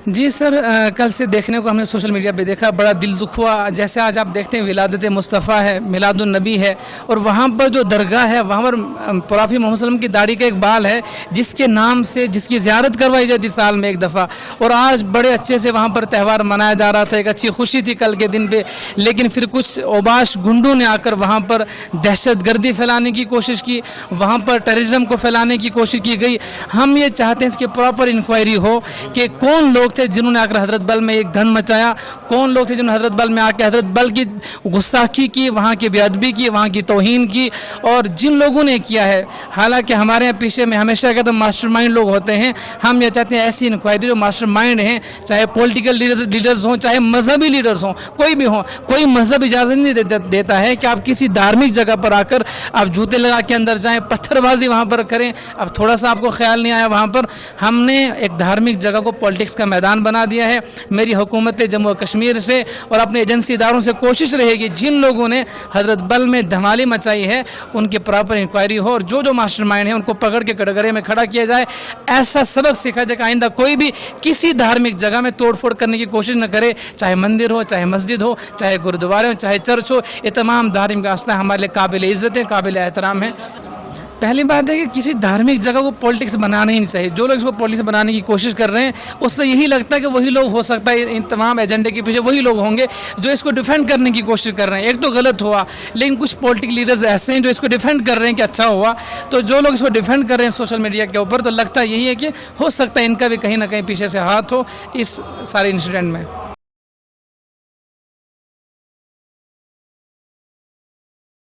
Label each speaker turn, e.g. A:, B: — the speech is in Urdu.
A: جی سر، کل سے دیکھنے کو ہم نے سوشل میڈیا پہ دیکھا، بڑا دل دکھ ہوا. جیسے آج آپ دیکھتے ہیں ولادت مصطفیٰ ہے، میلاد النبی ہے، اور وہاں پر جو درگاہ ہے وہاں پر پرافی محمد صلی اللہ علیہ وسلم کی داڑھی کا ایک بال ہے جس کے نام سے جس کی زیارت کروائی جاتی سال میں ایک دفعہ. اور آج بڑے اچھے سے وہاں پر تہوار منایا جا رہا تھا، ایک اچھی خوشی تھی کل کے دن پہ. لیکن پھر کچھ اوباش گنڈوں نے آ کر وہاں پر دہشت گردی پھیلانے کی کوشش کی، وہاں پر ٹیررزم کو پھیلانے کی کوشش کی گئی. ہم یہ چاہتے ہیں اس کی پراپر انکوائری ہو کہ کون لوگ تھے جنہوں نے آ کر حضرت بل میں ایک گن مچایا، کون لوگ تھے جنہوں نے حضرت بل میں آ کے حضرت بل کی گستاخی کی، وہاں کی بے ادبی کی، وہاں کی توہین کی. اور جن لوگوں نے کیا ہے، حالانکہ ہمارے یہاں پیچھے میں ہمیشہ کہتا ہوں ماسٹر مائنڈ لوگ ہوتے ہیں. ہم یہ چاہتے ہیں ایسی انکوائری جو ماسٹر مائنڈ ہیں، چاہے پولیٹیکل لیڈرز ہوں، چاہے مذہبی لیڈرز ہوں، کوئی بھی ہوں. کوئی مذہب اجازت نہیں دیتا ہے کہ آپ کسی دھارمک جگہ پر آ کر آپ جوتے لگا کے اندر جائیں، پتھر بازی وہاں پر کریں. اب تھوڑا سا آپ کو خیال نہیں آیا وہاں پر ہم نے ایک دھارمک جگہ کو پالیٹکس کا میدان بنا دیا ہے. میری حکومت جموں و کشمیر سے اور اپنے ایجنسی اداروں سے کوشش رہے گی جن لوگوں نے حضرت بل میں دھمالی مچائی ہے ان کی پراپر انکوائری ہو، اور جو ماسٹر مائنڈ ہیں ان کو پکڑ کے کٹگرے میں کھڑا کیا جائے. ایسا سبق سیکھا جائے کہ آئندہ کوئی بھی کسی دھارمک جگہ میں توڑ پھوڑ کرنے کی کوشش نہ کرے، چاہے مندر ہو، چاہے مسجد ہو، چاہے گرودوارے ہو، چاہے چرچ ہو. یہ تمام دھارمک آستھا ہمارے لیے قابل عزت ہیں، قابل احترام ہیں. پہلی بات ہے کہ کسی دھارمک جگہ کو پولیٹکس بنانا ہی نہیں چاہیے. جو لوگ اس کو پولیٹکس بنانے کی کوشش کر رہے ہیں اس سے یہی لگتا ہے کہ وہی لوگ ہو سکتا ہے ان تمام ایجنڈے کے پیچھے وہی لوگ ہوں گے جو اس کو ڈیفینڈ کرنے کی کوشش کر رہے ہیں. ایک تو غلط ہوا، لیکن کچھ پولیٹیکل لیڈرز ایسے ہیں جو اس کو ڈیفینڈ کر رہے ہیں کہ اچھا ہوا. تو جو لوگ اس کو ڈیفینڈ کر رہے ہیں سوشل میڈیا کے اوپر، تو لگتا یہی ہے کہ ہو سکتا ہے ان کا بھی کہیں نہ کہیں پیچھے سے ہاتھ ہو اس سارے انسیڈنٹ میں.